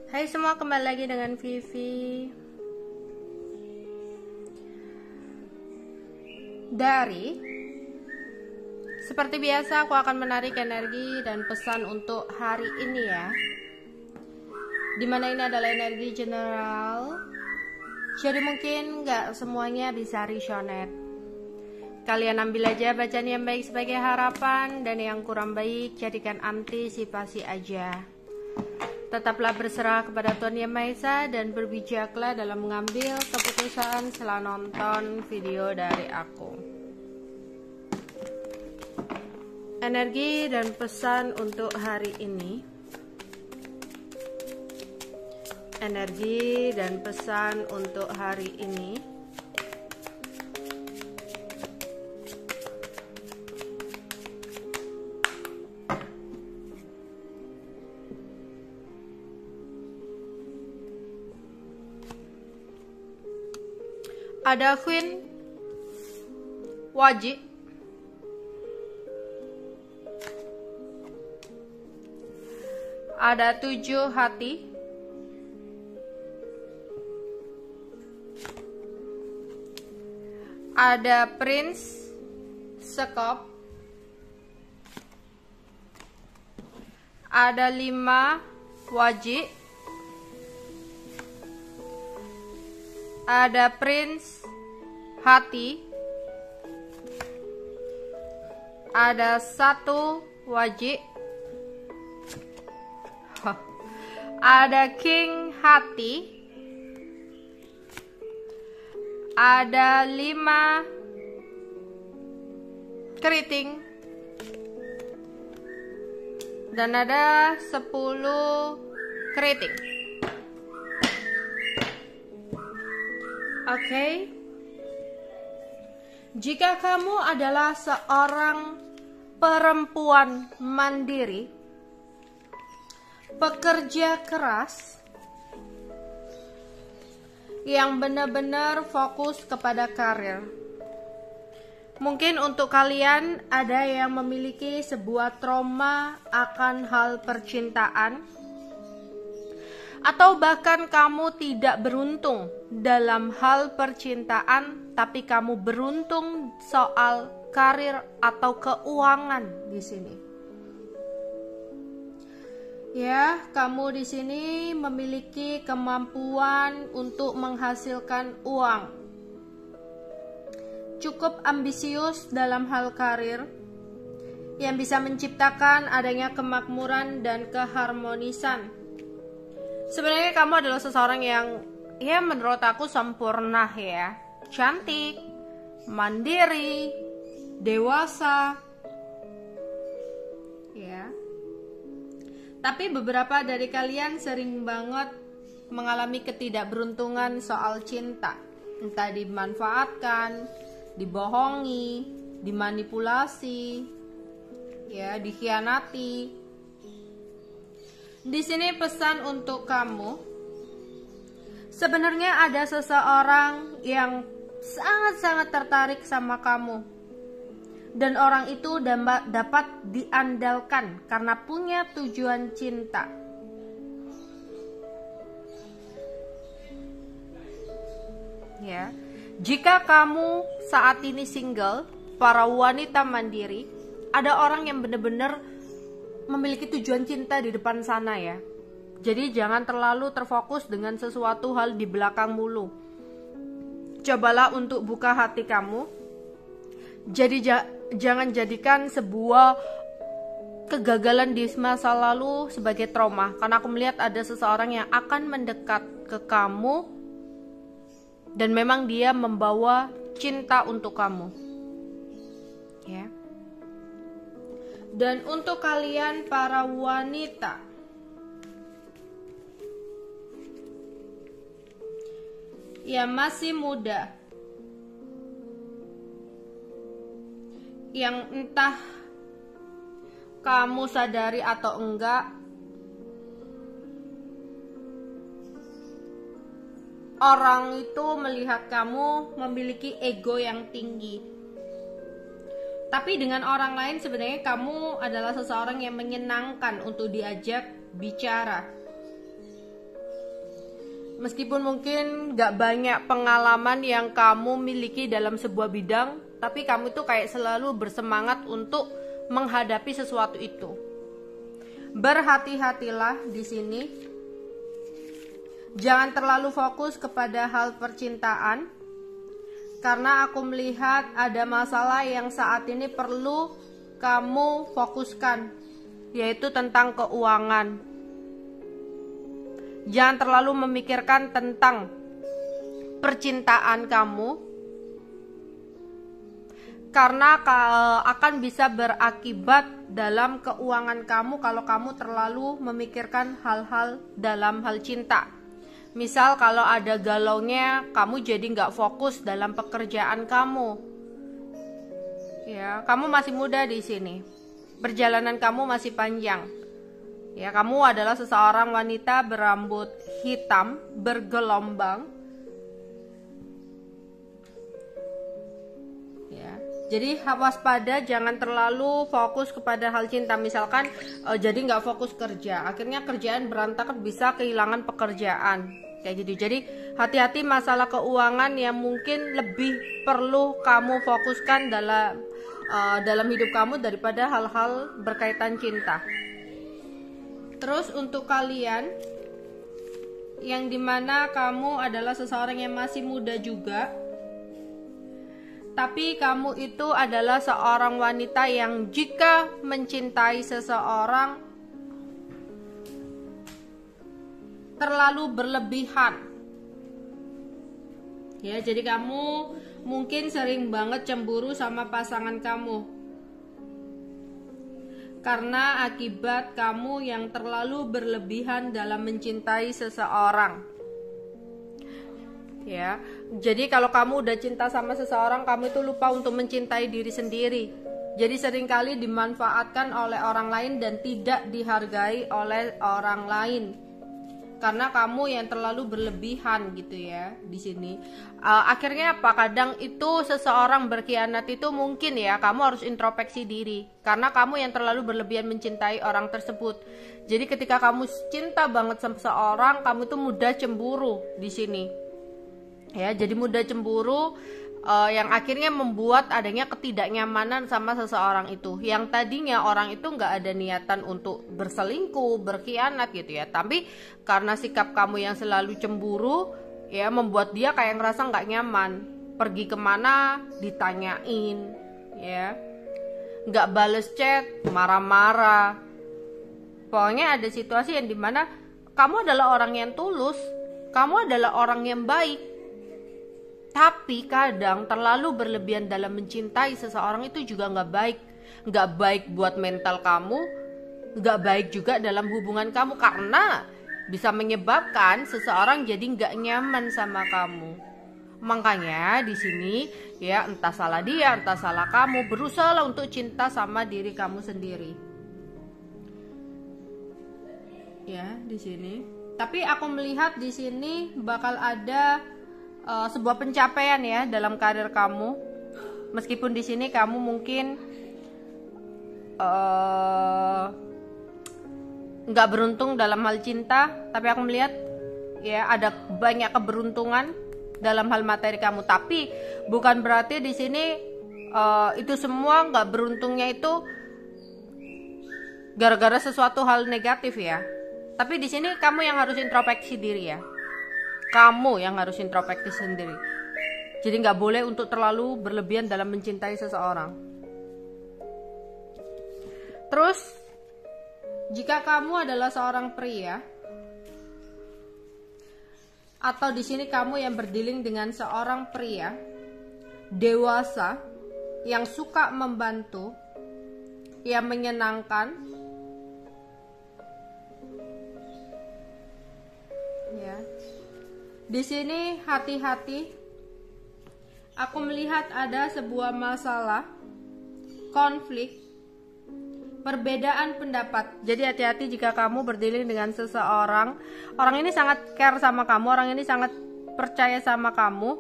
Hai semua, kembali lagi dengan Vivi. Seperti biasa aku akan menarik energi dan pesan untuk hari ini ya. Dimana ini adalah energi general, jadi mungkin nggak semuanya bisa resonate. Kalian ambil aja bacaan yang baik sebagai harapan, dan yang kurang baik jadikan antisipasi aja. Tetaplah berserah kepada Tuhan Yang Maha Esa dan berbijaklah dalam mengambil keputusan setelah nonton video dari aku. Energi dan pesan untuk hari ini. Energi dan pesan untuk hari ini. Ada Queen Wajib, ada 7 hati, ada Prince Sekop, ada 5 wajib, ada Prince hati, ada 1 wajib, ada King hati, ada 5 keriting, dan ada 10 keriting. Oke. Jika kamu adalah seorang perempuan mandiri, pekerja keras, yang benar-benar fokus kepada karir. Mungkin untuk kalian ada yang memiliki sebuah trauma akan hal percintaan, atau bahkan kamu tidak beruntung dalam hal percintaan, tapi kamu beruntung soal karir atau keuangan di sini. Ya, kamu di sini memiliki kemampuan untuk menghasilkan uang. Cukup ambisius dalam hal karir, yang bisa menciptakan adanya kemakmuran dan keharmonisan. Sebenarnya kamu adalah seseorang yang ya menurut aku sempurna ya. Cantik, mandiri, dewasa. Ya. Tapi beberapa dari kalian sering banget mengalami ketidakberuntungan soal cinta. Entah dimanfaatkan, dibohongi, dimanipulasi, ya, dikhianati. Di sini pesan untuk kamu. Sebenarnya ada seseorang yang sangat-sangat tertarik sama kamu. Dan orang itu dapat diandalkan karena punya tujuan cinta. Ya. Jika kamu saat ini single, para wanita mandiri, ada orang yang benar-benar memiliki tujuan cinta di depan sana ya. Jadi jangan terlalu terfokus dengan sesuatu hal di belakang mulu. Cobalah untuk buka hati kamu. Jadi jangan jadikan sebuah kegagalan di masa lalu sebagai trauma. Karena aku melihat ada seseorang yang akan mendekat ke kamu, dan memang dia membawa cinta untuk kamu. Ya. Dan untuk kalian para wanita, yang masih muda, yang entah kamu sadari atau enggak, orang itu melihat kamu memiliki ego yang tinggi. Tapi dengan orang lain sebenarnya kamu adalah seseorang yang menyenangkan untuk diajak bicara. Meskipun mungkin gak banyak pengalaman yang kamu miliki dalam sebuah bidang, tapi kamu tuh kayak selalu bersemangat untuk menghadapi sesuatu itu. Berhati-hatilah di sini. Jangan terlalu fokus kepada hal percintaan, karena aku melihat ada masalah yang saat ini perlu kamu fokuskan, yaitu tentang keuangan. Jangan terlalu memikirkan tentang percintaan kamu, karena akan bisa berakibat dalam keuangan kamu kalau kamu terlalu memikirkan hal-hal dalam hal cinta. Misal kalau ada galaunya, kamu jadi nggak fokus dalam pekerjaan kamu. Ya, kamu masih muda di sini. Perjalanan kamu masih panjang. Ya, kamu adalah seseorang wanita berambut hitam, bergelombang. Ya, jadi waspada, jangan terlalu fokus kepada hal cinta. Misalkan jadi nggak fokus kerja, akhirnya kerjaan berantakan, bisa kehilangan pekerjaan. Kayak gitu. Jadi hati-hati masalah keuangan yang mungkin lebih perlu kamu fokuskan dalam hidup kamu daripada hal-hal berkaitan cinta. Terus untuk kalian yang dimana kamu adalah seseorang yang masih muda juga, tapi kamu itu adalah seorang wanita yang jika mencintai seseorang terlalu berlebihan. Ya, jadi kamu mungkin sering banget cemburu sama pasangan kamu. Karena akibat kamu yang terlalu berlebihan dalam mencintai seseorang. Ya, jadi kalau kamu udah cinta sama seseorang, kamu itu lupa untuk mencintai diri sendiri. Jadi seringkali dimanfaatkan oleh orang lain dan tidak dihargai oleh orang lain. Karena kamu yang terlalu berlebihan gitu ya di sini. Akhirnya apa? Kadang itu seseorang berkhianat itu mungkin ya kamu harus introspeksi diri. Karena kamu yang terlalu berlebihan mencintai orang tersebut. Jadi ketika kamu cinta banget sama seseorang, kamu tuh mudah cemburu di sini. Ya, jadi mudah cemburu. Yang akhirnya membuat adanya ketidaknyamanan sama seseorang itu. Yang tadinya orang itu nggak ada niatan untuk berselingkuh, berkhianat gitu ya. Tapi karena sikap kamu yang selalu cemburu, ya membuat dia kayak ngerasa nggak nyaman. Pergi kemana ditanyain, ya nggak bales chat, marah-marah. Pokoknya ada situasi yang dimana kamu adalah orang yang tulus, kamu adalah orang yang baik. Tapi kadang terlalu berlebihan dalam mencintai seseorang itu juga nggak baik. Nggak baik buat mental kamu, nggak baik juga dalam hubungan kamu. Karena bisa menyebabkan seseorang jadi nggak nyaman sama kamu. Makanya di sini ya entah salah dia, entah salah kamu, berusaha untuk cinta sama diri kamu sendiri. Ya, di sini. Tapi aku melihat di sini bakal ada sebuah pencapaian ya dalam karir kamu. Meskipun di sini kamu mungkin nggak beruntung dalam hal cinta, tapi aku melihat ya ada banyak keberuntungan dalam hal materi kamu. Tapi bukan berarti di sini itu semua nggak beruntungnya itu gara-gara sesuatu hal negatif ya. Tapi di sini kamu yang harus introspeksi diri ya. Kamu yang harus introspeksi sendiri. Jadi nggak boleh untuk terlalu berlebihan dalam mencintai seseorang. Terus, jika kamu adalah seorang pria, atau di sini kamu yang berdealing dengan seorang pria dewasa yang suka membantu, yang menyenangkan, ya. Di sini hati-hati. Aku melihat ada sebuah masalah, konflik, perbedaan pendapat. Jadi hati-hati jika kamu berdealing dengan seseorang. Orang ini sangat care sama kamu, orang ini sangat percaya sama kamu.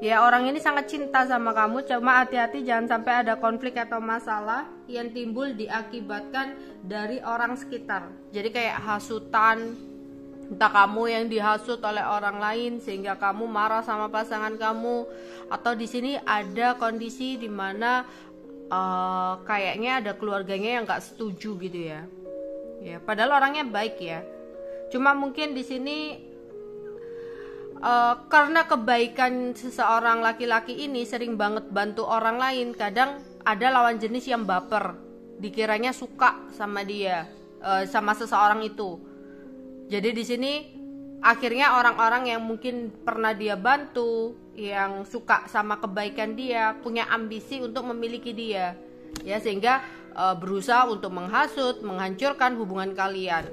Ya, orang ini sangat cinta sama kamu. Cuma hati-hati jangan sampai ada konflik atau masalah yang timbul diakibatkan dari orang sekitar. Jadi kayak hasutan, Entah kamu yang dihasut oleh orang lain sehingga kamu marah sama pasangan kamu, atau di sini ada kondisi dimana kayaknya ada keluarganya yang nggak setuju gitu ya. Ya, padahal orangnya baik ya. Cuma mungkin di sini karena kebaikan seseorang laki-laki ini sering banget bantu orang lain, kadang ada lawan jenis yang baper, dikiranya suka sama dia, sama seseorang itu. Jadi di sini akhirnya orang-orang yang mungkin pernah dia bantu, yang suka sama kebaikan dia, punya ambisi untuk memiliki dia, ya, sehingga berusaha untuk menghasut, menghancurkan hubungan kalian.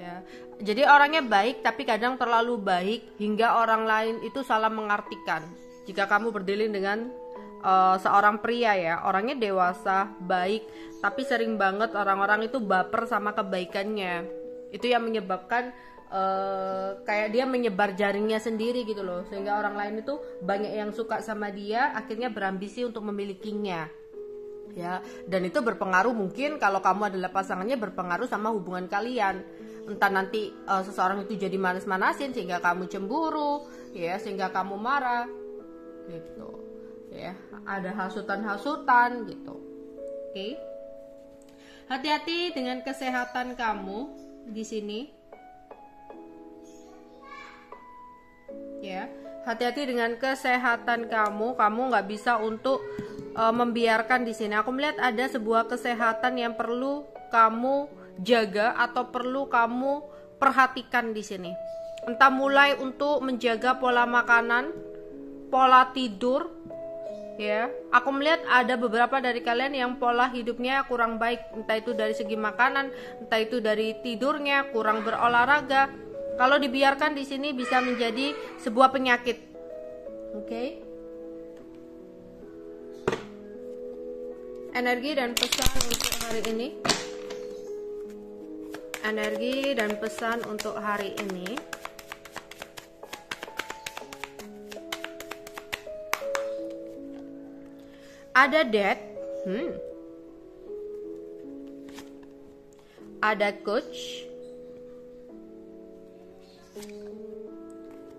Ya. Jadi orangnya baik, tapi kadang terlalu baik hingga orang lain itu salah mengartikan. Jika kamu berdealing dengan seorang pria ya, orangnya dewasa, baik, tapi sering banget orang-orang itu baper sama kebaikannya. Itu yang menyebabkan kayak dia menyebar jaringnya sendiri gitu loh, sehingga orang lain itu banyak yang suka sama dia, akhirnya berambisi untuk memilikinya. Ya, dan itu berpengaruh, mungkin kalau kamu adalah pasangannya, berpengaruh sama hubungan kalian. Entah nanti seseorang itu jadi manas-manasin sehingga kamu cemburu, ya, sehingga kamu marah gitu. Ya, ada hasutan-hasutan gitu. Oke. Hati-hati dengan kesehatan kamu di sini. Ya, hati-hati dengan kesehatan kamu. Kamu nggak bisa untuk membiarkan di sini. Aku melihat ada sebuah kesehatan yang perlu kamu jaga atau perlu kamu perhatikan di sini. Entah mulai untuk menjaga pola makanan, pola tidur, ya. Aku melihat ada beberapa dari kalian yang pola hidupnya kurang baik, entah itu dari segi makanan, entah itu dari tidurnya, kurang berolahraga. Kalau dibiarkan di sini bisa menjadi sebuah penyakit. Oke. Energi dan pesan untuk hari ini. Energi dan pesan untuk hari ini. Ada death. Ada coach.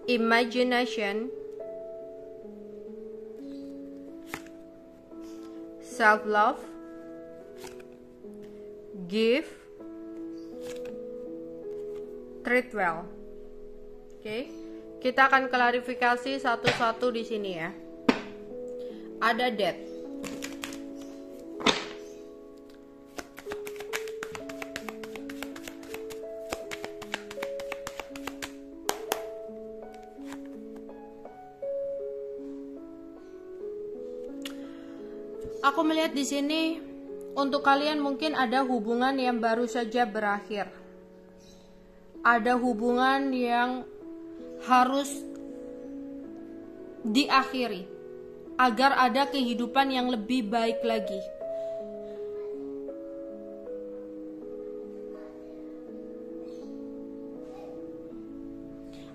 Imagination. Self-love, give, treat well. Oke, kita akan klarifikasi satu-satu di sini ya. Ada death. Aku melihat di sini untuk kalian mungkin ada hubungan yang baru saja berakhir. Ada hubungan yang harus diakhiri agar ada kehidupan yang lebih baik lagi.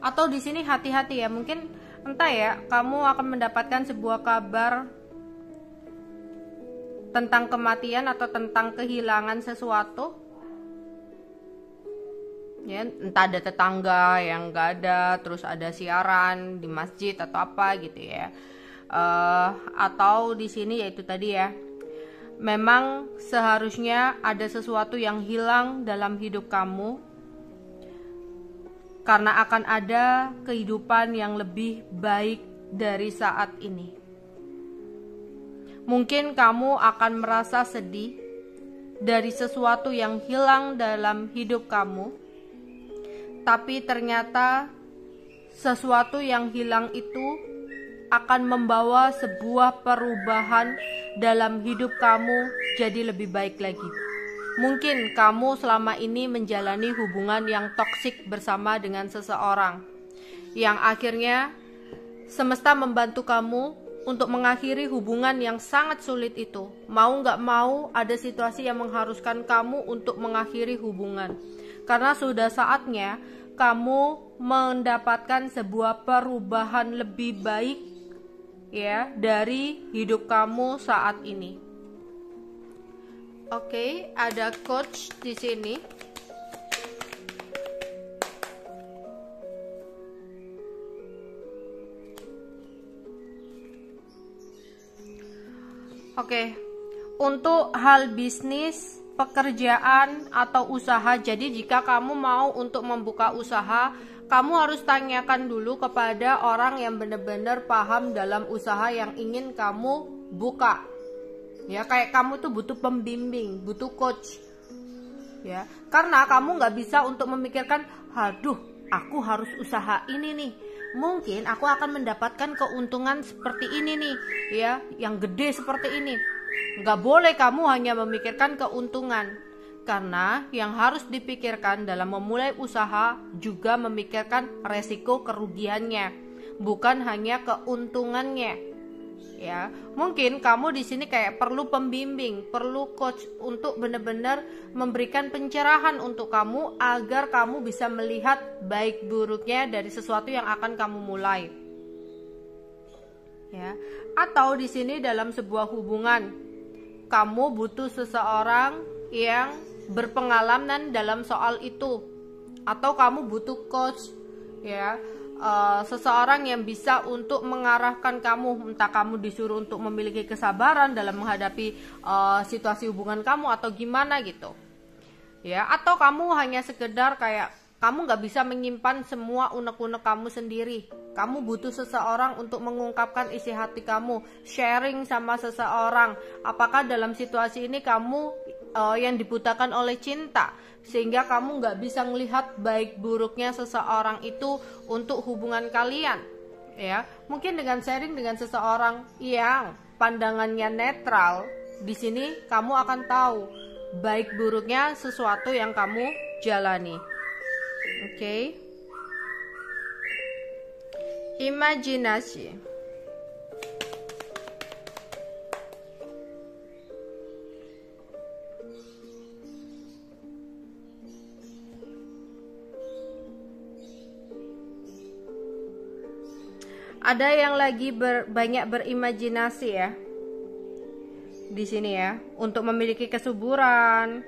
Atau di sini hati-hati ya, mungkin entah ya, kamu akan mendapatkan sebuah kabar tentang kematian atau tentang kehilangan sesuatu, ya, entah ada tetangga yang gak ada, terus ada siaran di masjid atau apa gitu ya, atau di sini yaitu tadi ya, memang seharusnya ada sesuatu yang hilang dalam hidup kamu karena akan ada kehidupan yang lebih baik dari saat ini. Mungkin kamu akan merasa sedih dari sesuatu yang hilang dalam hidup kamu, tapi ternyata sesuatu yang hilang itu akan membawa sebuah perubahan dalam hidup kamu jadi lebih baik lagi. Mungkin kamu selama ini menjalani hubungan yang toksik bersama dengan seseorang, yang akhirnya semesta membantu kamu untuk mengakhiri hubungan yang sangat sulit itu. Mau gak mau ada situasi yang mengharuskan kamu untuk mengakhiri hubungan. Karena sudah saatnya kamu mendapatkan sebuah perubahan lebih baik ya dari hidup kamu saat ini. Oke, ada coach di sini. Oke. Untuk hal bisnis, pekerjaan atau usaha. Jadi jika kamu mau untuk membuka usaha, kamu harus tanyakan dulu kepada orang yang benar-benar paham dalam usaha yang ingin kamu buka. Ya, kayak kamu tuh butuh pembimbing, butuh coach. Ya, karena kamu nggak bisa untuk memikirkan, aduh, aku harus usaha ini nih. Mungkin aku akan mendapatkan keuntungan seperti ini nih, ya, yang gede seperti ini. Nggak boleh kamu hanya memikirkan keuntungan, karena yang harus dipikirkan dalam memulai usaha juga memikirkan resiko kerugiannya, bukan hanya keuntungannya. Ya, mungkin kamu di sini kayak perlu pembimbing, perlu coach untuk benar-benar memberikan pencerahan untuk kamu agar kamu bisa melihat baik buruknya dari sesuatu yang akan kamu mulai. Ya, atau di sini dalam sebuah hubungan kamu butuh seseorang yang berpengalaman dalam soal itu, atau kamu butuh coach, ya, seseorang yang bisa untuk mengarahkan kamu, entah kamu disuruh untuk memiliki kesabaran dalam menghadapi situasi hubungan kamu atau gimana gitu, ya, atau kamu hanya sekedar kayak kamu nggak bisa menyimpan semua unek-unek kamu sendiri. Kamu butuh seseorang untuk mengungkapkan isi hati kamu, sharing sama seseorang. Apakah dalam situasi ini kamu yang dibutakan oleh cinta, sehingga kamu nggak bisa melihat baik buruknya seseorang itu untuk hubungan kalian. Ya, mungkin dengan sharing dengan seseorang yang pandangannya netral, di sini kamu akan tahu baik buruknya sesuatu yang kamu jalani. Oke. Imajinasi. Ada yang lagi banyak berimajinasi ya di sini ya, untuk memiliki kesuburan.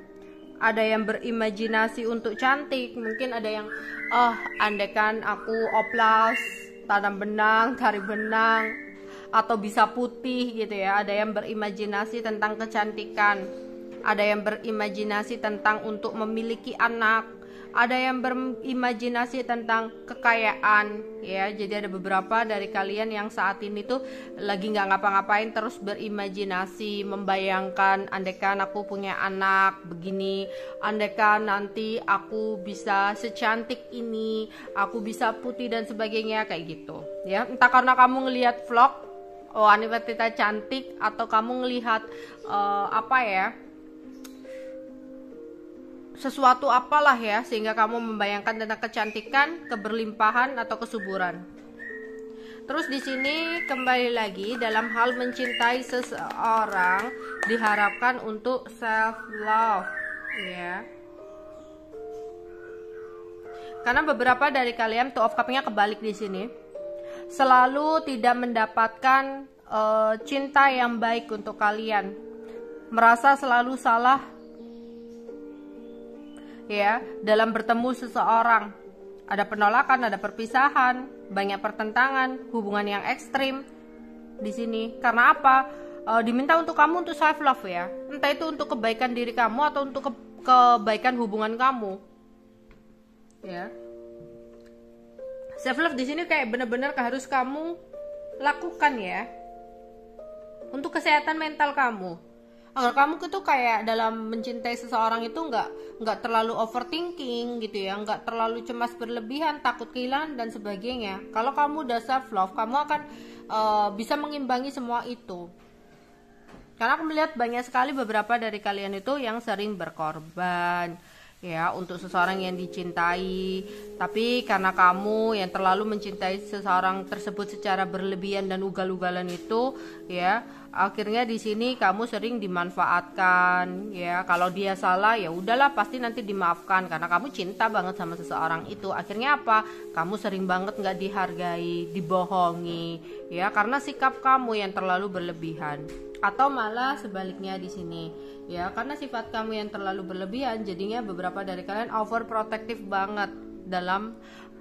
Ada yang berimajinasi untuk cantik. Mungkin ada yang andaikan aku oplas, tanam benang, cari benang, atau bisa putih gitu ya. Ada yang berimajinasi tentang kecantikan. Ada yang berimajinasi tentang untuk memiliki anak. Ada yang berimajinasi tentang kekayaan ya. Jadi ada beberapa dari kalian yang saat ini tuh lagi nggak ngapa-ngapain, terus berimajinasi, membayangkan andaikan aku punya anak begini, andaikan nanti aku bisa secantik ini, aku bisa putih dan sebagainya, kayak gitu ya. Entah karena kamu ngelihat vlog wanita cantik, atau kamu ngelihat sesuatu apalah ya, sehingga kamu membayangkan tentang kecantikan, keberlimpahan atau kesuburan. Terus di sini kembali lagi dalam hal mencintai seseorang diharapkan untuk self love ya. Karena beberapa dari kalian Two of Cups-nya kebalik di sini. Selalu tidak mendapatkan cinta yang baik untuk kalian. Merasa selalu salah ya dalam bertemu seseorang. Ada penolakan, ada perpisahan, banyak pertentangan, hubungan yang ekstrim di sini. Karena apa? Diminta untuk kamu untuk self love ya. Entah itu untuk kebaikan diri kamu atau untuk kebaikan hubungan kamu. Ya. Self love di sini kayak bener-bener harus kamu lakukan ya. Untuk kesehatan mental kamu. Agar kamu tuh kayak dalam mencintai seseorang itu nggak terlalu overthinking gitu ya, nggak terlalu cemas berlebihan, takut kehilangan dan sebagainya. Kalau kamu udah self love, kamu akan bisa mengimbangi semua itu. Karena aku melihat banyak sekali beberapa dari kalian itu yang sering berkorban ya untuk seseorang yang dicintai, tapi karena kamu yang terlalu mencintai seseorang tersebut secara berlebihan dan ugal-ugalan itu ya, akhirnya di sini kamu sering dimanfaatkan ya. Kalau dia salah ya udahlah, pasti nanti dimaafkan karena kamu cinta banget sama seseorang itu. Akhirnya apa? Kamu sering banget nggak dihargai, dibohongi ya, karena sikap kamu yang terlalu berlebihan. Atau malah sebaliknya di sini ya, karena sifat kamu yang terlalu berlebihan, jadinya beberapa dari kalian overprotective banget dalam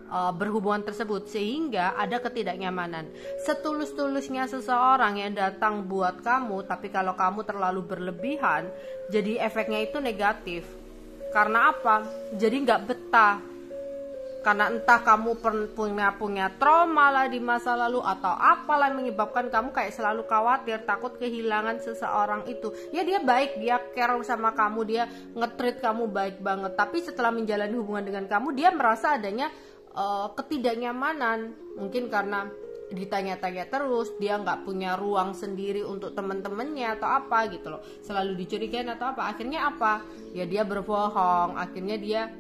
berhubungan tersebut, sehingga ada ketidaknyamanan. Setulus-tulusnya seseorang yang datang buat kamu, tapi kalau kamu terlalu berlebihan, jadi efeknya itu negatif. Karena apa? Jadi nggak betah. Karena entah kamu punya trauma lah di masa lalu, atau apalah yang menyebabkan kamu kayak selalu khawatir, takut kehilangan seseorang itu. Ya dia baik, dia care sama kamu, dia nge-treat kamu baik banget, tapi setelah menjalani hubungan dengan kamu, dia merasa adanya ketidaknyamanan. Mungkin karena ditanya-tanya terus, dia nggak punya ruang sendiri untuk teman-temannya atau apa gitu loh, selalu dicurigain atau apa. Akhirnya apa? Ya dia berbohong, akhirnya dia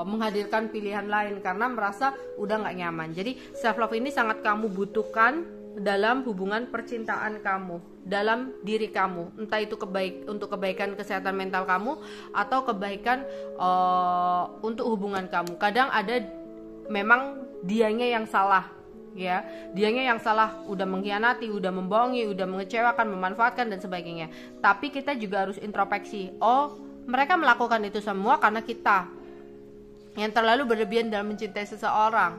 menghadirkan pilihan lain karena merasa udah nggak nyaman. Jadi self love ini sangat kamu butuhkan dalam hubungan percintaan kamu, dalam diri kamu, entah itu untuk kebaikan kesehatan mental kamu atau kebaikan untuk hubungan kamu. Kadang ada memang dianya yang salah, ya dianya yang salah, udah mengkhianati, udah membohongi, udah mengecewakan, memanfaatkan dan sebagainya. Tapi kita juga harus introspeksi, oh mereka melakukan itu semua karena kita yang terlalu berlebihan dalam mencintai seseorang,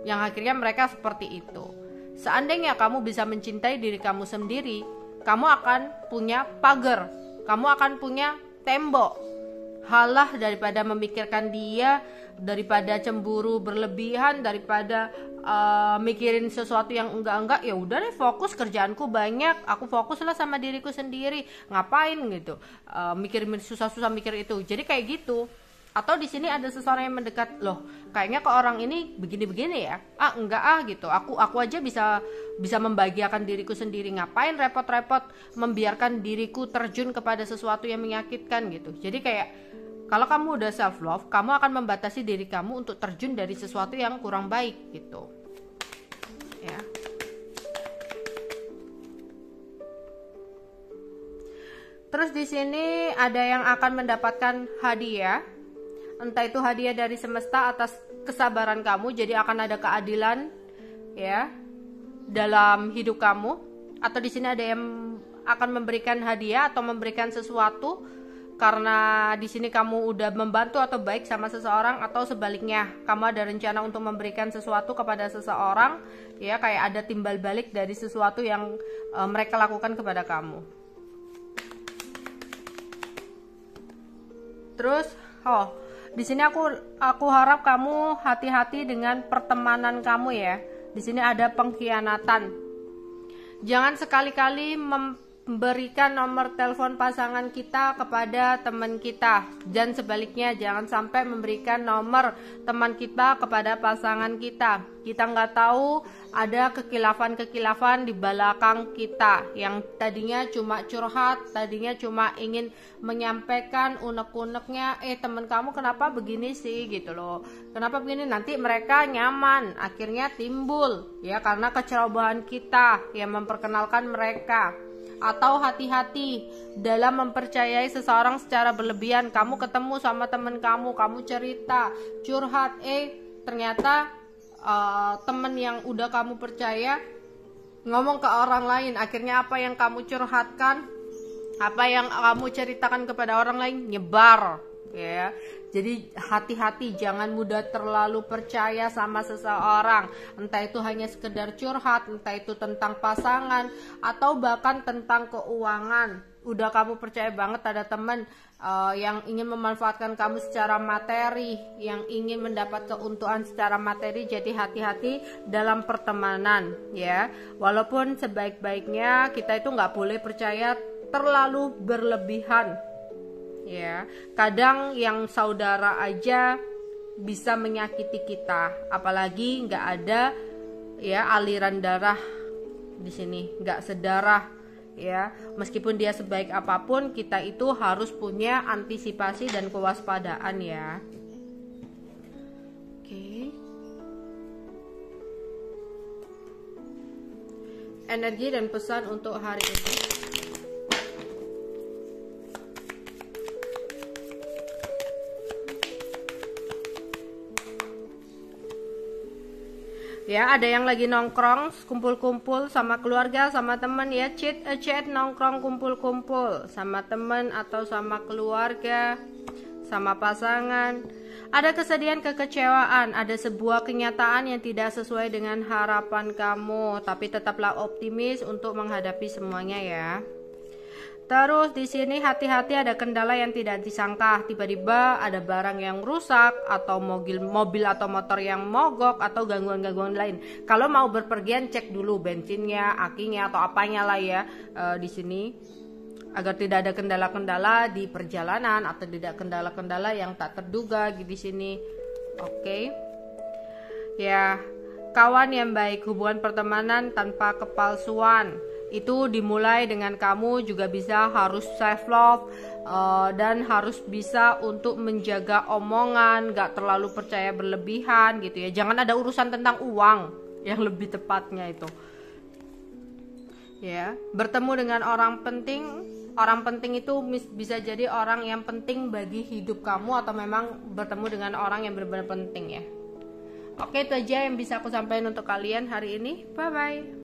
yang akhirnya mereka seperti itu. Seandainya kamu bisa mencintai diri kamu sendiri, kamu akan punya pagar, kamu akan punya tembok. Halah daripada memikirkan dia, daripada cemburu berlebihan, daripada mikirin sesuatu yang enggak, ya udah deh, fokus, kerjaanku banyak, aku fokuslah sama diriku sendiri. Ngapain gitu mikirin susah-susah mikir itu. Jadi kayak gitu. Atau di sini ada seseorang yang mendekat, loh kayaknya ke orang ini begini-begini ya, enggak gitu, aku aja bisa membahagiakan diriku sendiri, ngapain repot-repot membiarkan diriku terjun kepada sesuatu yang menyakitkan gitu. Jadi kayak kalau kamu udah self love, kamu akan membatasi diri kamu untuk terjun dari sesuatu yang kurang baik gitu ya. Terus di sini ada yang akan mendapatkan hadiah, entah itu hadiah dari semesta atas kesabaran kamu, jadi akan ada keadilan ya dalam hidup kamu. Atau di sini ada yang akan memberikan hadiah atau memberikan sesuatu karena di sini kamu udah membantu atau baik sama seseorang, atau sebaliknya kamu ada rencana untuk memberikan sesuatu kepada seseorang ya, kayak ada timbal balik dari sesuatu yang mereka lakukan kepada kamu. Terus di sini aku harap kamu hati-hati dengan pertemanan kamu ya. Di sini ada pengkhianatan. Jangan sekali-kali memberikan nomor telepon pasangan kita kepada teman kita, dan sebaliknya jangan sampai memberikan nomor teman kita kepada pasangan kita. Kita nggak tahu ada kekilafan-kekilafan di belakang kita yang tadinya cuma curhat, tadinya cuma ingin menyampaikan unek-uneknya, teman kamu kenapa begini sih gitu loh, kenapa begini, nanti mereka nyaman, akhirnya timbul ya karena kecerobohan kita yang memperkenalkan mereka. Atau hati-hati dalam mempercayai seseorang secara berlebihan. Kamu ketemu sama teman kamu cerita, curhat, ternyata teman yang udah kamu percaya ngomong ke orang lain. Akhirnya apa yang kamu curhatkan, apa yang kamu ceritakan kepada orang lain nyebar ya. Jadi hati-hati, jangan mudah terlalu percaya sama seseorang, entah itu hanya sekedar curhat, entah itu tentang pasangan atau bahkan tentang keuangan. Udah kamu percaya banget ada teman yang ingin memanfaatkan kamu secara materi, yang ingin mendapat keuntungan secara materi. Jadi hati-hati dalam pertemanan ya. Walaupun sebaik-baiknya kita itu nggak boleh percaya terlalu berlebihan ya. Kadang yang saudara aja bisa menyakiti kita, apalagi nggak ada ya aliran darah di sini, nggak sedarah ya. Meskipun dia sebaik apapun, kita itu harus punya antisipasi dan kewaspadaan ya. Oke. Energi dan pesan untuk hari ini. Ya, ada yang lagi nongkrong, kumpul-kumpul sama keluarga, sama temen ya, chat nongkrong, kumpul-kumpul sama temen atau sama keluarga, sama pasangan. Ada kesedihan, kekecewaan, ada sebuah kenyataan yang tidak sesuai dengan harapan kamu, tapi tetaplah optimis untuk menghadapi semuanya ya. Terus di sini hati-hati, ada kendala yang tidak disangka, tiba-tiba ada barang yang rusak atau mobil atau motor yang mogok atau gangguan-gangguan lain. Kalau mau berpergian cek dulu bensinnya, akinya atau apanya lah ya di sini, agar tidak ada kendala-kendala di perjalanan atau tidak kendala-kendala yang tak terduga di sini. Oke. Ya, kawan yang baik, hubungan pertemanan tanpa kepalsuan. Itu dimulai dengan kamu juga bisa harus self love dan harus bisa untuk menjaga omongan, gak terlalu percaya berlebihan gitu ya. Jangan ada urusan tentang uang yang lebih tepatnya itu. Ya, bertemu dengan orang penting. Orang penting itu bisa jadi orang yang penting bagi hidup kamu atau memang bertemu dengan orang yang benar-benar penting ya. Oke, itu aja yang bisa aku sampaikan untuk kalian hari ini. Bye bye.